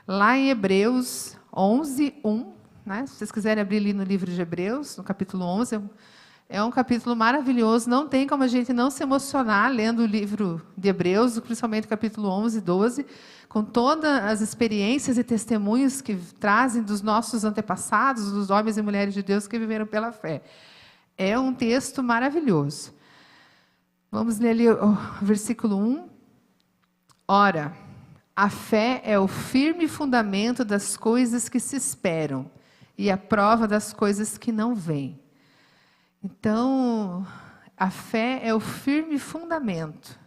lá em Hebreus 11, 1, né? Se vocês quiserem abrir ali no livro de Hebreus, no capítulo 11, é um capítulo maravilhoso, não tem como a gente não se emocionar lendo o livro de Hebreus, principalmente o capítulo 11 e 12, com todas as experiências e testemunhos que trazem dos nossos antepassados, dos homens e mulheres de Deus que viveram pela fé. É um texto maravilhoso. Vamos ler ali o versículo 1. Ora, a fé é o firme fundamento das coisas que se esperam e a prova das coisas que não vêm. Então, a fé é o firme fundamento.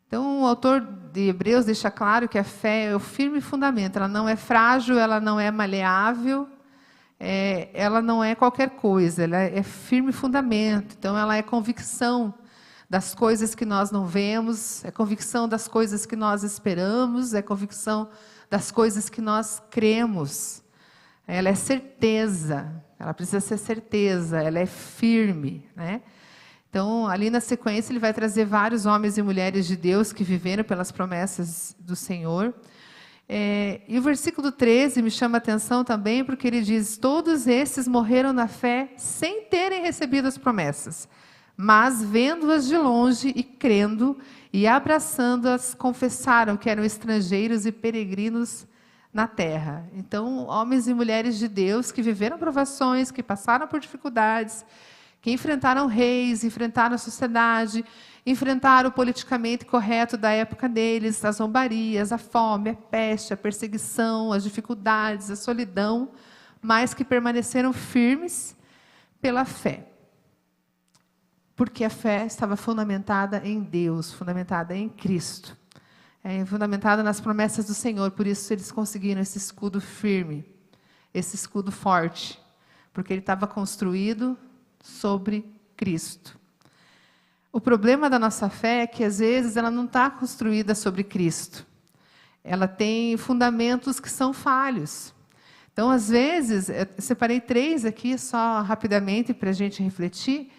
Então, o autor de Hebreus deixa claro que a fé é o firme fundamento. Ela não é frágil, ela não é maleável, ela não é qualquer coisa, ela é firme fundamento. Então, ela é convicção das coisas que nós não vemos, é convicção das coisas que nós esperamos, é convicção das coisas que nós cremos. Ela é certeza, ela precisa ser certeza, ela é firme, né? Então, ali na sequência, ele vai trazer vários homens e mulheres de Deus que viveram pelas promessas do Senhor. E o versículo 13 me chama a atenção também, porque ele diz: todos esses morreram na fé sem terem recebido as promessas, mas vendo-as de longe e crendo e abraçando-as, confessaram que eram estrangeiros e peregrinos na terra. Então, homens e mulheres de Deus que viveram provações, que passaram por dificuldades, que enfrentaram reis, enfrentaram a sociedade, enfrentaram o politicamente correto da época deles, as zombarias, a fome, a peste, a perseguição, as dificuldades, a solidão, mas que permaneceram firmes pela fé. Porque a fé estava fundamentada em Deus, fundamentada em Cristo. Fundamentada nas promessas do Senhor, por isso eles conseguiram esse escudo firme, esse escudo forte, porque ele estava construído sobre Cristo. O problema da nossa fé é que, às vezes, ela não está construída sobre Cristo. Ela tem fundamentos que são falhos. Então, às vezes, eu separei 3 aqui, só rapidamente, para a gente refletir,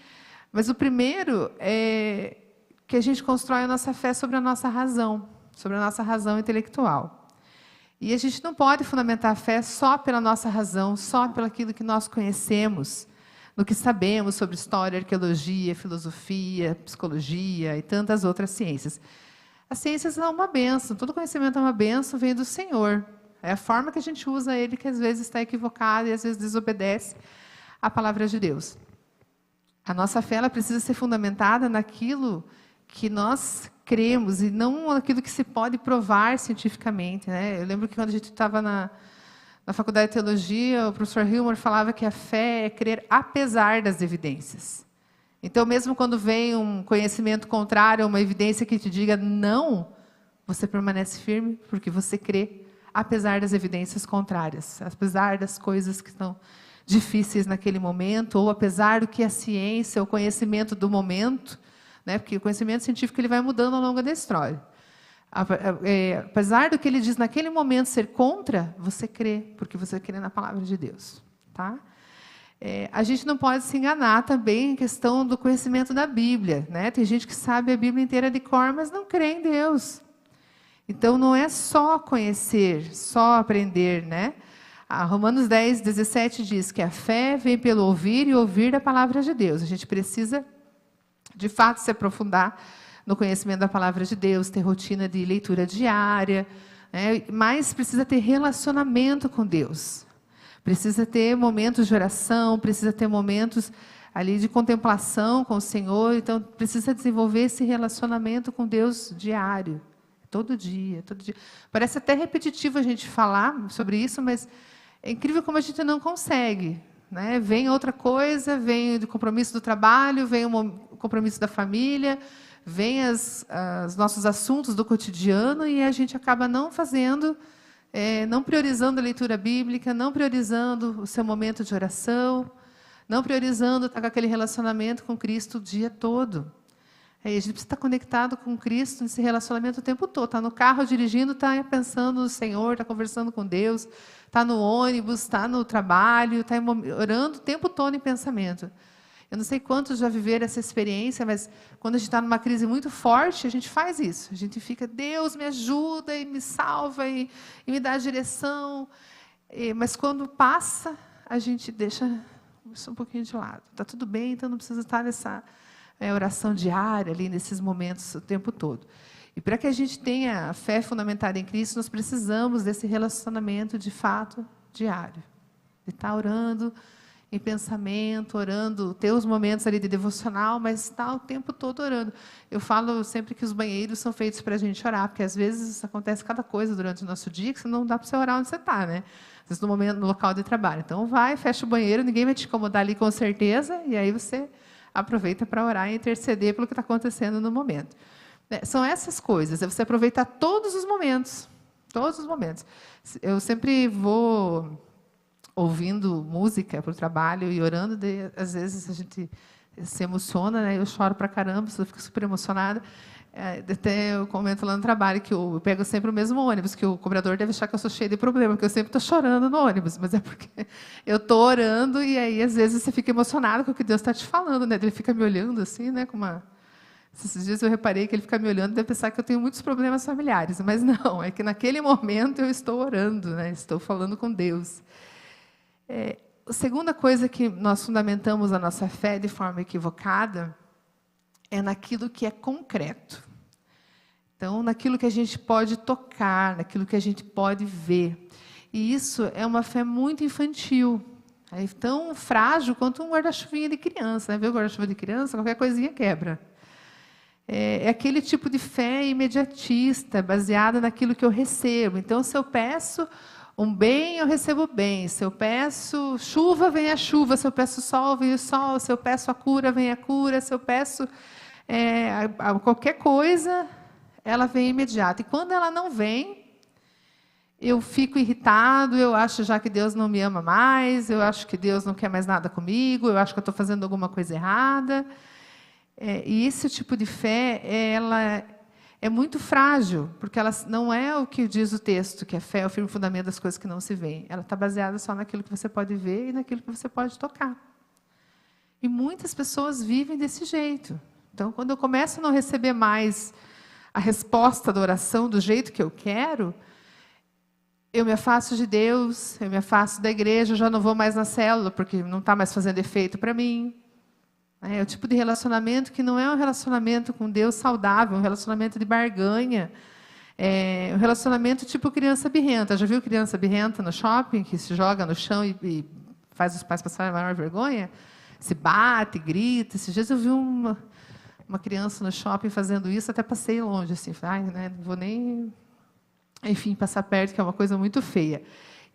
mas o primeiro é que a gente constrói a nossa fé sobre a nossa razão intelectual. E a gente não pode fundamentar a fé só pela nossa razão, só pelo aquilo que nós conhecemos, no que sabemos sobre história, arqueologia, filosofia, psicologia e tantas outras ciências. As ciências são uma bênção, todo conhecimento é uma bênção, vem do Senhor. É a forma que a gente usa ele que às vezes está equivocada e às vezes desobedece à palavra de Deus. A nossa fé ela precisa ser fundamentada naquilo que nós cremos e não naquilo que se pode provar cientificamente, né? Eu lembro que quando a gente estava na faculdade de teologia, o professor Hilmer falava que a fé é crer apesar das evidências. Então, mesmo quando vem um conhecimento contrário, uma evidência que te diga não, você permanece firme porque você crê apesar das evidências contrárias, apesar das coisas que estão difíceis naquele momento, ou apesar do que a ciência, o conhecimento do momento, né? Porque o conhecimento científico ele vai mudando ao longo da história. Apesar do que ele diz naquele momento ser contra, você crê, porque você crê na palavra de Deus. Tá? A gente não pode se enganar também em questão do conhecimento da Bíblia. Né? Tem gente que sabe a Bíblia inteira de cor, mas não crê em Deus. Então, não é só conhecer, só aprender. Né? Romanos 10, 17 diz que a fé vem pelo ouvir e ouvir da palavra de Deus. A gente precisa, de fato, se aprofundar no conhecimento da palavra de Deus, ter rotina de leitura diária, né? Mas precisa ter relacionamento com Deus. Precisa ter momentos de oração, precisa ter momentos ali de contemplação com o Senhor. Então, precisa desenvolver esse relacionamento com Deus diário, todo dia, todo dia. Parece até repetitivo a gente falar sobre isso, mas é incrível como a gente não consegue. Né? Vem outra coisa, vem o compromisso do trabalho, vem o compromisso da família, vem os nossos assuntos do cotidiano e a gente acaba não fazendo, não priorizando a leitura bíblica, não priorizando o seu momento de oração, não priorizando estar com aquele relacionamento com Cristo o dia todo. A gente precisa estar conectado com Cristo nesse relacionamento o tempo todo. Está no carro dirigindo, está pensando no Senhor, está conversando com Deus, está no ônibus, está no trabalho, está orando o tempo todo em pensamento. Eu não sei quantos já viveram essa experiência, mas quando a gente está numa crise muito forte, a gente faz isso. A gente fica, Deus me ajuda e me salva e me dá a direção. Mas quando passa, a gente deixa isso um pouquinho de lado. Está tudo bem, então não precisa estar nessa oração diária, ali nesses momentos o tempo todo. E para que a gente tenha a fé fundamentada em Cristo, nós precisamos desse relacionamento de fato diário. De estar orando em pensamento, orando, ter os momentos ali de devocional, mas estar o tempo todo orando. Eu falo sempre que os banheiros são feitos para a gente orar, porque às vezes acontece cada coisa durante o nosso dia que você não dá para você orar onde você está, né? Às vezes no local de trabalho. Então vai, fecha o banheiro, ninguém vai te incomodar ali com certeza, e aí você aproveita para orar e interceder pelo que está acontecendo no momento. São essas coisas, é você aproveitar todos os momentos. Todos os momentos. Eu sempre vou ouvindo música para o trabalho e orando, às vezes a gente se emociona, né? Eu choro para caramba, eu fico super emocionada. Até eu comento lá no trabalho que eu pego sempre o mesmo ônibus, que o cobrador deve achar que eu sou cheia de problema, porque eu sempre estou chorando no ônibus, mas é porque eu estou orando e aí às vezes você fica emocionado com o que Deus está te falando, né? Ele fica me olhando assim, né? Com uma... Esses dias eu reparei que ele fica me olhando e deve pensar que eu tenho muitos problemas familiares, mas não, é que naquele momento eu estou orando, né? Estou falando com Deus. A segunda coisa que nós fundamentamos a nossa fé de forma equivocada é naquilo que é concreto. Então, naquilo que a gente pode tocar, naquilo que a gente pode ver. E isso é uma fé muito infantil. É tão frágil quanto um guarda-chuvinha de criança. Né? Vê o guarda-chuva de criança, qualquer coisinha quebra. É aquele tipo de fé imediatista, baseada naquilo que eu recebo. Então, se eu peço um bem, eu recebo bem. Se eu peço chuva, vem a chuva. Se eu peço sol, vem o sol. Se eu peço a cura, vem a cura. Se eu peço qualquer coisa, ela vem imediata. E quando ela não vem, eu fico irritado, eu acho já que Deus não me ama mais, eu acho que Deus não quer mais nada comigo, eu acho que eu estou fazendo alguma coisa errada. E esse tipo de fé, ela é muito frágil, porque ela não é o que diz o texto, que a fé é o firme fundamento das coisas que não se veem. Ela está baseada só naquilo que você pode ver e naquilo que você pode tocar. E muitas pessoas vivem desse jeito. Então, quando eu começo a não receber mais a resposta da oração do jeito que eu quero, eu me afasto de Deus, eu me afasto da igreja, eu já não vou mais na célula, porque não está mais fazendo efeito para mim. É o tipo de relacionamento que não é um relacionamento com Deus saudável, um relacionamento de barganha. É um relacionamento tipo criança birrenta. Já viu criança birrenta no shopping, que se joga no chão e faz os pais passarem a maior vergonha? Se bate, grita. Esses dias eu vi uma criança no shopping fazendo isso, até passei longe, assim, falei, não vou nem, enfim, passar perto, que é uma coisa muito feia.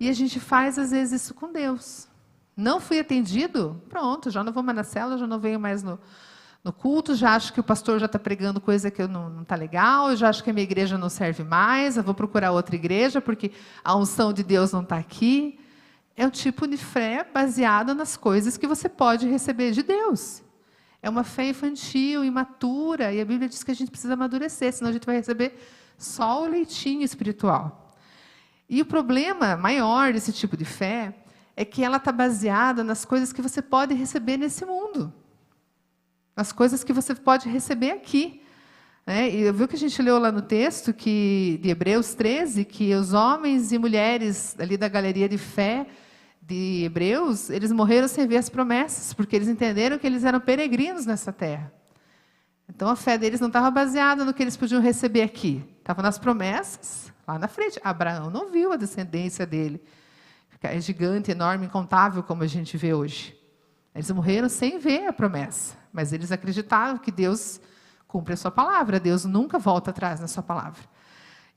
E a gente faz, às vezes, isso com Deus. Não fui atendido? Pronto, já não vou mais na célula, já não venho mais no culto, já acho que o pastor já está pregando coisa que não está legal, eu já acho que a minha igreja não serve mais, eu vou procurar outra igreja, porque a unção de Deus não está aqui. É um tipo de fé baseada nas coisas que você pode receber de Deus. É uma fé infantil, imatura, e a Bíblia diz que a gente precisa amadurecer, senão a gente vai receber só o leitinho espiritual. E o problema maior desse tipo de fé é que ela está baseada nas coisas que você pode receber nesse mundo. Nas coisas que você pode receber aqui. E viu que a gente leu lá no texto, de Hebreus 13, que os homens e mulheres ali da galeria de fé de Hebreus, eles morreram sem ver as promessas, porque eles entenderam que eles eram peregrinos nessa terra. Então, a fé deles não estava baseada no que eles podiam receber aqui. Estava nas promessas, lá na frente. Abraão não viu a descendência dele. É gigante, enorme, incontável, como a gente vê hoje. Eles morreram sem ver a promessa, mas eles acreditavam que Deus cumpre a sua palavra. Deus nunca volta atrás na sua palavra.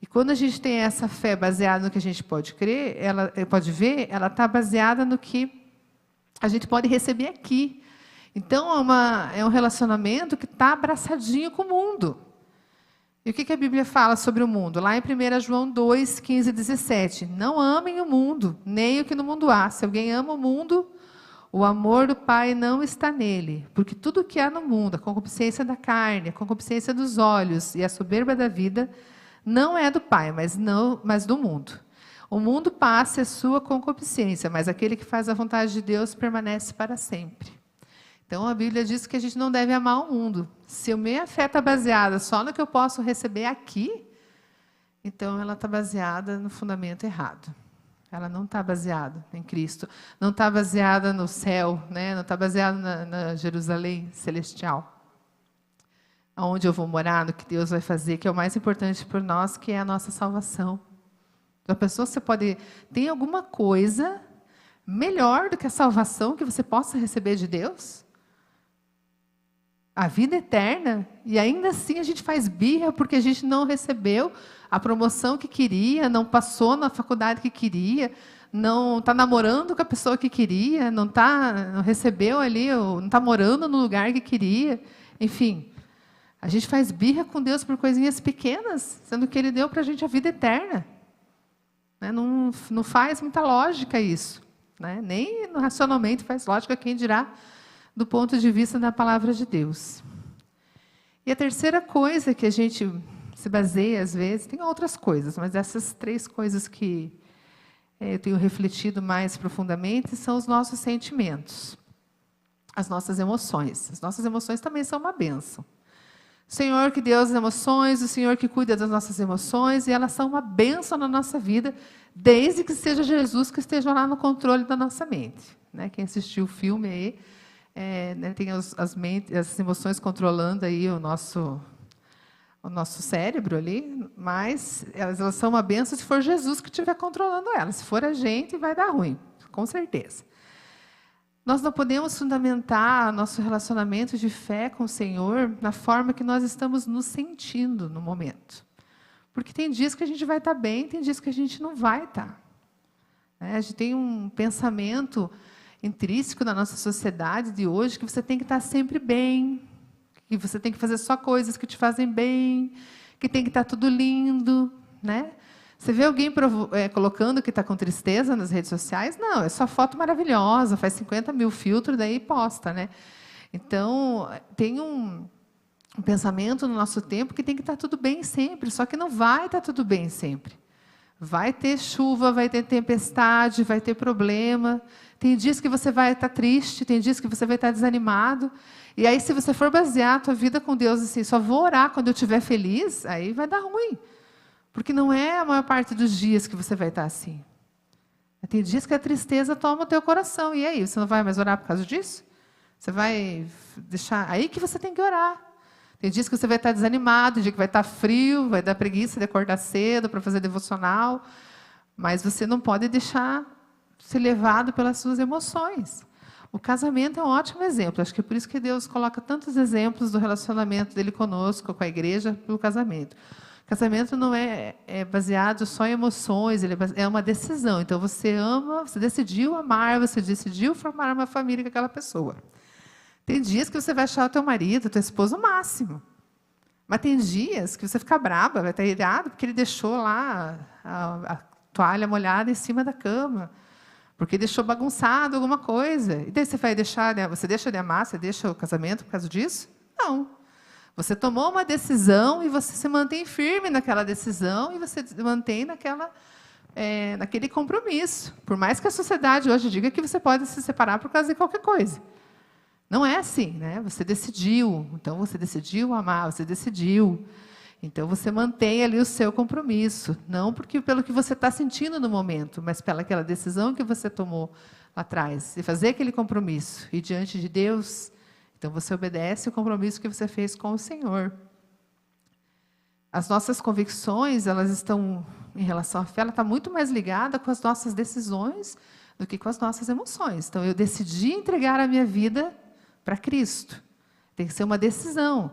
E quando a gente tem essa fé baseada no que a gente pode crer, pode ver, ela está baseada no que a gente pode receber aqui. Então, é um relacionamento que está abraçadinho com o mundo. E o que a Bíblia fala sobre o mundo? Lá em 1 João 2, 15 e 17. Não amem o mundo, nem o que no mundo há. Se alguém ama o mundo, o amor do Pai não está nele. Porque tudo o que há no mundo, a concupiscência da carne, a concupiscência dos olhos e a soberba da vida, não é do Pai, mas do mundo. O mundo passa a sua concupiscência, mas aquele que faz a vontade de Deus permanece para sempre. Então, a Bíblia diz que a gente não deve amar o mundo. Se a minha fé está baseada só no que eu posso receber aqui, então ela está baseada no fundamento errado. Ela não está baseada em Cristo. Não está baseada no céu, né? Não está baseada na Jerusalém celestial. Aonde eu vou morar, no que Deus vai fazer, que é o mais importante por nós, que é a nossa salvação. A pessoa, você pode... Tem alguma coisa melhor do que a salvação que você possa receber de Deus? A vida eterna. E ainda assim a gente faz birra porque a gente não recebeu a promoção que queria, não passou na faculdade que queria, não está namorando com a pessoa que queria, não recebeu ali, não está morando no lugar que queria. Enfim, a gente faz birra com Deus por coisinhas pequenas, sendo que Ele deu para a gente a vida eterna. Não faz muita lógica isso. Né? Nem racionalmente faz lógica, quem dirá do ponto de vista da palavra de Deus. E a terceira coisa que a gente se baseia, às vezes, tem outras coisas, mas essas 3 coisas que eu tenho refletido mais profundamente são os nossos sentimentos, as nossas emoções. As nossas emoções também são uma bênção. O Senhor que deu as emoções, o Senhor que cuida das nossas emoções, e elas são uma bênção na nossa vida, desde que seja Jesus que esteja lá no controle da nossa mente. Né? Quem assistiu o filme aí, tem as emoções controlando aí o nosso cérebro ali, mas elas são uma bênção se for Jesus que estiver controlando elas. Se for a gente, vai dar ruim, com certeza. Nós não podemos fundamentar nosso relacionamento de fé com o Senhor na forma que nós estamos nos sentindo no momento. Porque tem dias que a gente vai estar bem, tem dias que a gente não vai estar. A gente tem um pensamento intrínseco na nossa sociedade de hoje que você tem que estar sempre bem, que você tem que fazer só coisas que te fazem bem, que tem que estar tudo lindo, né? Você vê alguém colocando que está com tristeza nas redes sociais? Não, é só foto maravilhosa, faz 50 mil filtros, daí posta, né? Então, tem um pensamento no nosso tempo que tem que estar tudo bem sempre, só que não vai estar tudo bem sempre. Vai ter chuva, vai ter tempestade, vai ter problema. Tem dias que você vai estar triste, tem dias que você vai estar desanimado. E aí, se você for basear a tua vida com Deus assim, só vou orar quando eu estiver feliz, aí vai dar ruim. Porque não é a maior parte dos dias que você vai estar assim. Tem dias que a tristeza toma o teu coração. E aí, você não vai mais orar por causa disso? Você vai deixar... Aí que você tem que orar. Tem dias que você vai estar desanimado, dia que vai estar frio, vai dar preguiça de acordar cedo para fazer devocional. Mas você não pode deixar ser levado pelas suas emoções. O casamento é um ótimo exemplo. Acho que é por isso que Deus coloca tantos exemplos do relacionamento dele conosco, com a igreja, pelo casamento. O casamento não é baseado só em emoções, é uma decisão. Então, você ama, você decidiu amar, você decidiu formar uma família com aquela pessoa. Tem dias que você vai achar o teu marido, o teu esposo, o máximo. Mas tem dias que você fica braba, vai estar irado, porque ele deixou lá a toalha molhada em cima da cama, porque deixou bagunçado alguma coisa. E daí você vai você deixa de amar, você deixa o casamento por causa disso? Não. Você tomou uma decisão e você se mantém firme naquela decisão e você se mantém naquele compromisso. Por mais que a sociedade hoje diga que você pode se separar por causa de qualquer coisa. Não é assim, né? Você decidiu, então você decidiu amar, você decidiu. Então você mantém ali o seu compromisso. Não pelo que você está sentindo no momento, mas pelaquela decisão que você tomou lá atrás. E fazer aquele compromisso. E diante de Deus... Então, você obedece o compromisso que você fez com o Senhor. As nossas convicções, elas estão, em relação à fé, ela está muito mais ligada com as nossas decisões do que com as nossas emoções. Então, eu decidi entregar a minha vida para Cristo. Tem que ser uma decisão.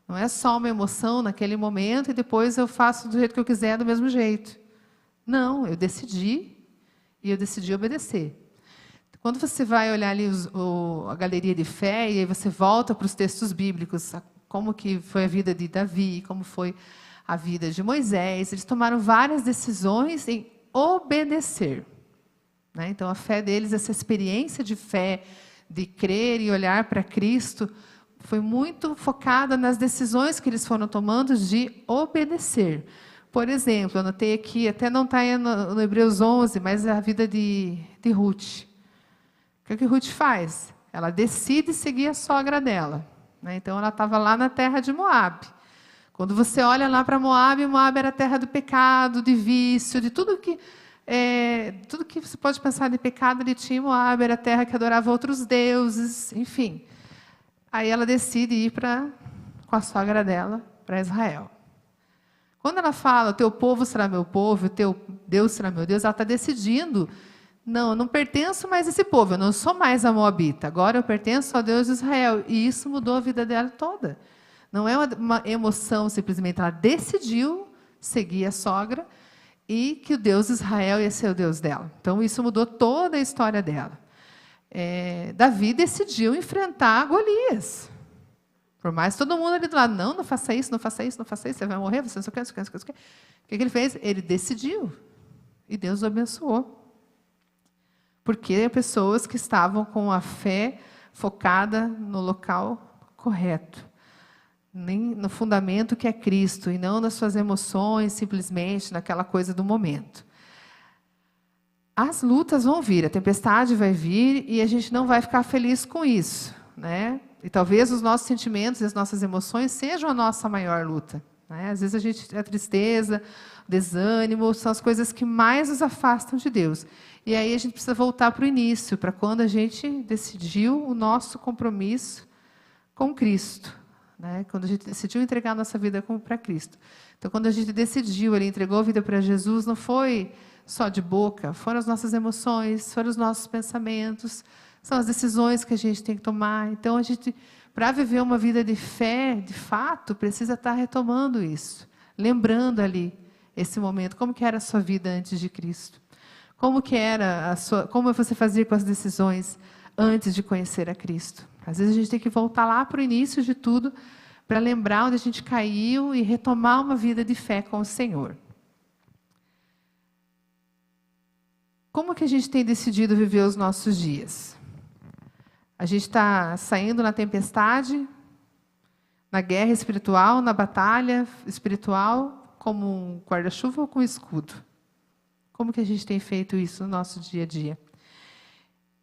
Não é só uma emoção naquele momento e depois eu faço do jeito que eu quiser, do mesmo jeito. Não, eu decidi e eu decidi obedecer. Quando você vai olhar ali a galeria de fé, e aí você volta para os textos bíblicos, como que foi a vida de Davi, como foi a vida de Moisés, eles tomaram várias decisões em obedecer. Né? Então, a fé deles, essa experiência de fé, de crer e olhar para Cristo, foi muito focada nas decisões que eles foram tomando de obedecer. Por exemplo, eu anotei aqui, até não está no Hebreus 11, mas a vida de Ruth. O que Ruth faz? Ela decide seguir a sogra dela, né? Então, ela estava lá na terra de Moabe. Quando você olha lá para Moabe, Moabe era a terra do pecado, de vício, de tudo que você pode pensar de pecado, ele tinha. Moabe era a terra que adorava outros deuses, enfim. Aí ela decide ir com a sogra dela para Israel. Quando ela fala, o teu povo será meu povo, o teu Deus será meu Deus, ela está decidindo, não, eu não pertenço mais a esse povo, eu não sou mais a moabita, agora eu pertenço ao Deus de Israel. E isso mudou a vida dela toda. Não é uma emoção, simplesmente, ela decidiu seguir a sogra e que o Deus de Israel ia ser o Deus dela. Então, isso mudou toda a história dela. Davi decidiu enfrentar Golias. Por mais todo mundo ali do lado, não faça isso, não faça isso, não faça isso, você vai morrer, você não sei o que, não sei o que, não sei o que. O que ele fez? Ele decidiu. E Deus o abençoou. Porque pessoas que estavam com a fé focada no local correto. Nem no fundamento que é Cristo, e não nas suas emoções, simplesmente naquela coisa do momento. As lutas vão vir, a tempestade vai vir, e a gente não vai ficar feliz com isso, né? E talvez os nossos sentimentos e as nossas emoções sejam a nossa maior luta, né? Às vezes a tristeza, o desânimo, são as coisas que mais nos afastam de Deus. E aí a gente precisa voltar para o início, para quando a gente decidiu o nosso compromisso com Cristo, né? Quando a gente decidiu entregar a nossa vida para Cristo. Então, quando a gente decidiu, ele entregou a vida para Jesus, não foi só de boca, foram as nossas emoções, foram os nossos pensamentos, são as decisões que a gente tem que tomar. Então, a gente, para viver uma vida de fé, de fato, precisa estar retomando isso, lembrando ali esse momento, como que era a sua vida antes de Cristo, como você fazia com as decisões antes de conhecer a Cristo. Às vezes a gente tem que voltar lá para o início de tudo, para lembrar onde a gente caiu e retomar uma vida de fé com o Senhor. Como que a gente tem decidido viver os nossos dias? A gente está saindo na tempestade, na guerra espiritual, na batalha espiritual, como um guarda-chuva ou com um escudo? Como que a gente tem feito isso no nosso dia a dia?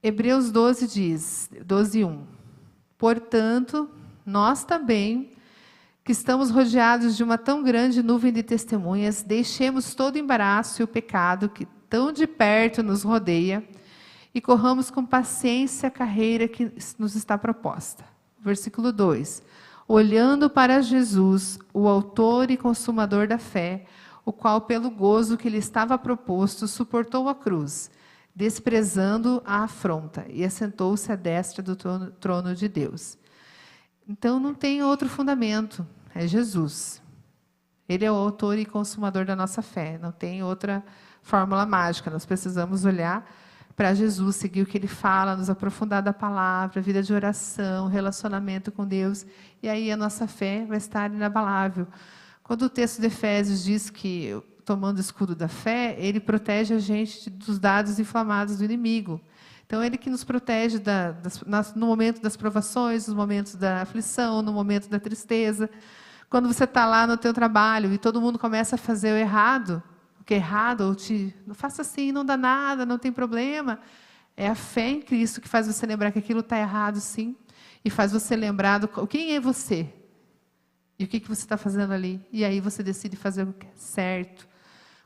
Hebreus 12 diz, 12:1. Portanto, nós também, que estamos rodeados de uma tão grande nuvem de testemunhas, deixemos todo o embaraço e o pecado que tão de perto nos rodeia e corramos com paciência a carreira que nos está proposta. Versículo 2. Olhando para Jesus, o autor e consumador da fé, o qual, pelo gozo que lhe estava proposto, suportou a cruz, desprezando a afronta, e assentou-se à destra do trono de Deus. Então, não tem outro fundamento, é Jesus. Ele é o autor e consumador da nossa fé, não tem outra fórmula mágica. Nós precisamos olhar para Jesus, seguir o que Ele fala, nos aprofundar da palavra, vida de oração, relacionamento com Deus, e aí a nossa fé vai estar inabalável. Quando o texto de Efésios diz que, tomando o escudo da fé, ele protege a gente dos dados inflamados do inimigo. Então, ele que nos protege no momento das provações, nos momentos da aflição, no momento da tristeza. Quando você está lá no teu trabalho e todo mundo começa a fazer o errado, o que é errado, ou não faça assim, não dá nada, não tem problema. É a fé em Cristo que faz você lembrar que aquilo está errado, sim, e faz você lembrar quem é você e o que você está fazendo ali. E aí você decide fazer o que é certo.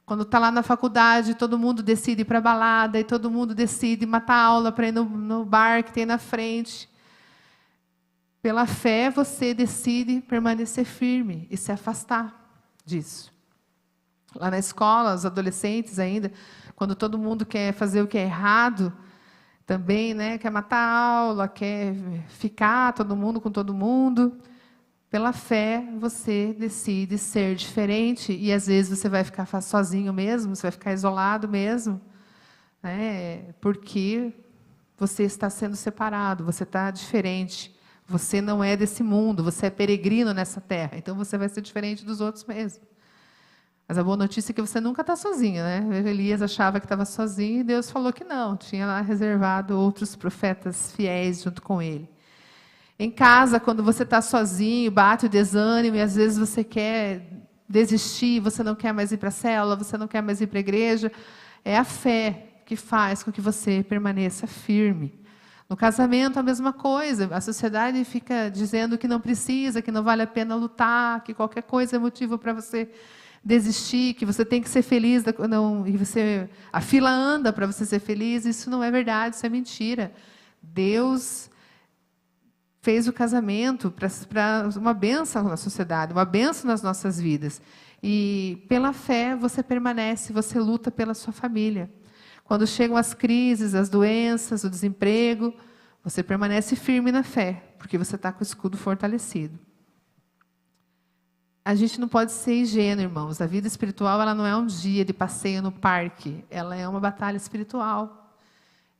Quando está lá na faculdade, todo mundo decide ir para a balada, e todo mundo decide matar a aula para ir no bar que tem na frente. Pela fé, você decide permanecer firme e se afastar disso. Lá na escola, os adolescentes ainda, quando todo mundo quer fazer o que é errado, também, né, quer matar a aula, quer ficar todo mundo com todo mundo. Pela fé, você decide ser diferente, e às vezes você vai ficar sozinho mesmo, você vai ficar isolado mesmo, né? Porque você está sendo separado, você está diferente, você não é desse mundo, você é peregrino nessa terra, então você vai ser diferente dos outros mesmo. Mas a boa notícia é que você nunca está sozinho, né? Elias achava que estava sozinho, e Deus falou que não, tinha lá reservado outros profetas fiéis junto com ele. Em casa, quando você está sozinho, bate o desânimo, e às vezes você quer desistir, você não quer mais ir para a célula, você não quer mais ir para a igreja, é a fé que faz com que você permaneça firme. No casamento, a mesma coisa. A sociedade fica dizendo que não precisa, que não vale a pena lutar, que qualquer coisa é motivo para você desistir, que você tem que ser feliz, não, e a fila anda para você ser feliz. Isso não é verdade, isso é mentira. Deus fez o casamento para uma bênção na sociedade, uma bênção nas nossas vidas. E pela fé você permanece, você luta pela sua família. Quando chegam as crises, as doenças, o desemprego, você permanece firme na fé, porque você está com o escudo fortalecido. A gente não pode ser ingênuo, irmãos. A vida espiritual, ela não é um dia de passeio no parque, ela é uma batalha espiritual.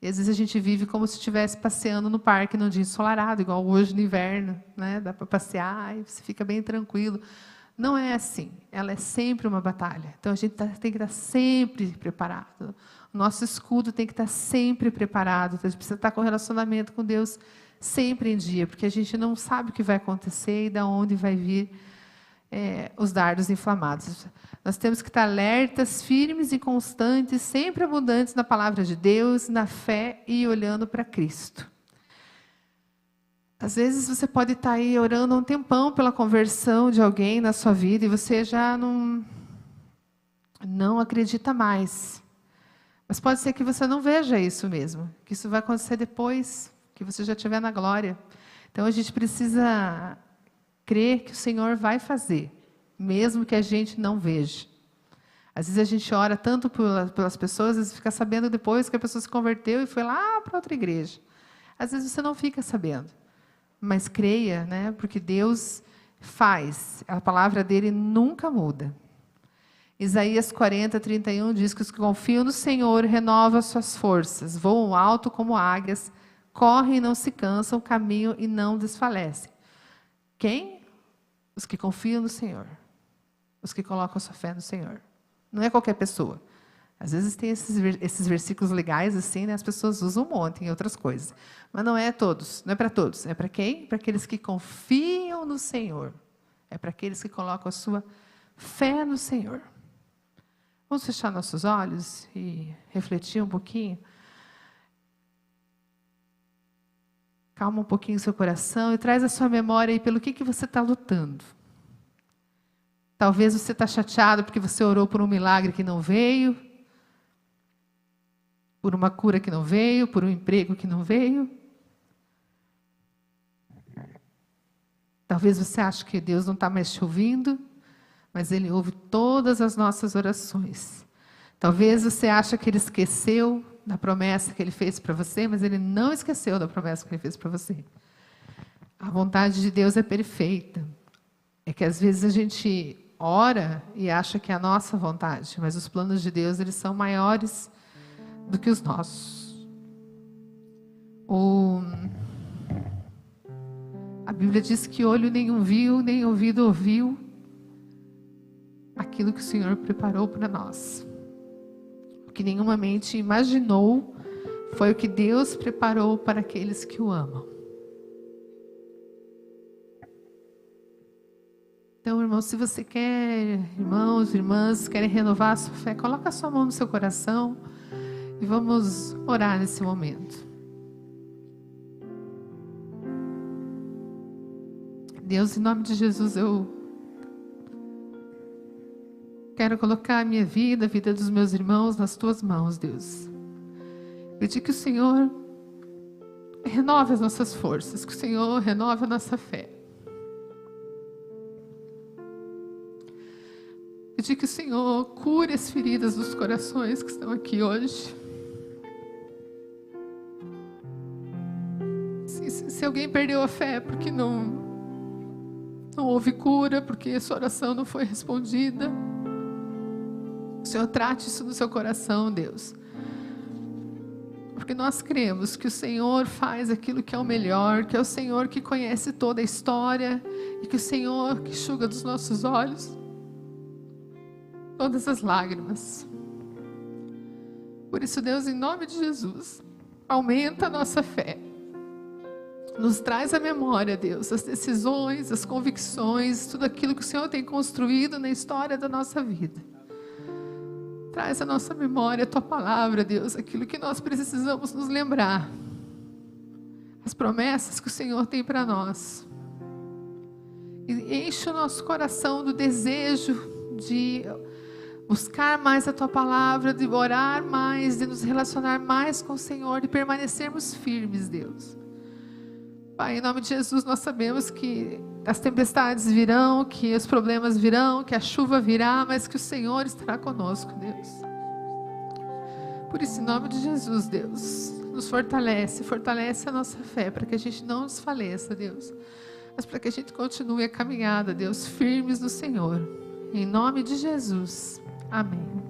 E às vezes a gente vive como se estivesse passeando no parque num dia ensolarado, igual hoje no inverno, né? Dá para passear e você fica bem tranquilo. Não é assim, ela é sempre uma batalha. Então a gente tem que estar sempre preparado. O nosso escudo tem que estar sempre preparado. Então, a gente precisa estar com o relacionamento com Deus sempre em dia, porque a gente não sabe o que vai acontecer e de onde vai vir os dardos inflamados. Nós temos que estar alertas, firmes e constantes, sempre abundantes na palavra de Deus, na fé e olhando para Cristo. Às vezes você pode estar aí orando um tempão pela conversão de alguém na sua vida e você já não acredita mais. Mas pode ser que você não veja isso mesmo, que isso vai acontecer depois, que você já estiver na glória. Então a gente precisa crer que o Senhor vai fazer, mesmo que a gente não veja. Às vezes a gente ora tanto pelas pessoas, às vezes fica sabendo depois que a pessoa se converteu e foi lá para outra igreja. Às vezes você não fica sabendo. Mas creia, né? Porque Deus faz, a palavra dele nunca muda. Isaías 40:31 diz que os que confiam no Senhor renovam suas forças, voam alto como águias, correm e não se cansam, caminham e não desfalecem. Quem? Os que confiam no Senhor, os que colocam a sua fé no Senhor. Não é qualquer pessoa. Às vezes tem esses versículos legais assim, né? As pessoas usam um monte em outras coisas. Mas não é todos, não é para todos. É para quem? Para aqueles que confiam no Senhor. É para aqueles que colocam a sua fé no Senhor. Vamos fechar nossos olhos e refletir um pouquinho. Calma um pouquinho o seu coração e traz a sua memória aí pelo que você está lutando. Talvez você está chateado porque você orou por um milagre que não veio, por uma cura que não veio, por um emprego que não veio. Talvez você ache que Deus não está mais te ouvindo, mas Ele ouve todas as nossas orações. Talvez você ache que Ele esqueceu da promessa que Ele fez para você, mas Ele não esqueceu da promessa que Ele fez para você. A vontade de Deus é perfeita. É que às vezes a gente ora e acha que é a nossa vontade, mas os planos de Deus, eles são maiores do que os nossos. A Bíblia diz que olho nenhum viu, nem ouvido ouviu aquilo que o Senhor preparou para nós. O que nenhuma mente imaginou foi o que Deus preparou para aqueles que o amam. Então, irmãos, se você quer, irmãos, irmãs, querem renovar a sua fé, coloca a sua mão no seu coração e vamos orar nesse momento. Deus, em nome de Jesus, eu quero colocar a minha vida, a vida dos meus irmãos nas tuas mãos, Deus. Pedir que o Senhor renove as nossas forças, que o Senhor renove a nossa fé. Pedir que o Senhor cure as feridas dos corações que estão aqui hoje. Se alguém perdeu a fé porque não houve cura, porque a sua oração não foi respondida, o Senhor trate isso no seu coração, Deus. Porque nós cremos que o Senhor faz aquilo que é o melhor, que é o Senhor que conhece toda a história e que o Senhor que enxuga dos nossos olhos todas as lágrimas. Por isso, Deus, em nome de Jesus, aumenta a nossa fé. Nos traz a memória, Deus, as decisões, as convicções, tudo aquilo que o Senhor tem construído na história da nossa vida. Traz a nossa memória, a Tua palavra, Deus, aquilo que nós precisamos nos lembrar. as promessas que o Senhor tem para nós. E enche o nosso coração do desejo de buscar mais a Tua palavra, de orar mais, de nos relacionar mais com o Senhor, de permanecermos firmes, Deus. Pai, em nome de Jesus, nós sabemos que as tempestades virão, que os problemas virão, que a chuva virá, mas que o Senhor estará conosco, Deus. Por isso, em nome de Jesus, Deus, nos fortalece a nossa fé, para que a gente não desfaleça, Deus, mas para que a gente continue a caminhada, Deus, firmes no Senhor. Em nome de Jesus. Amém.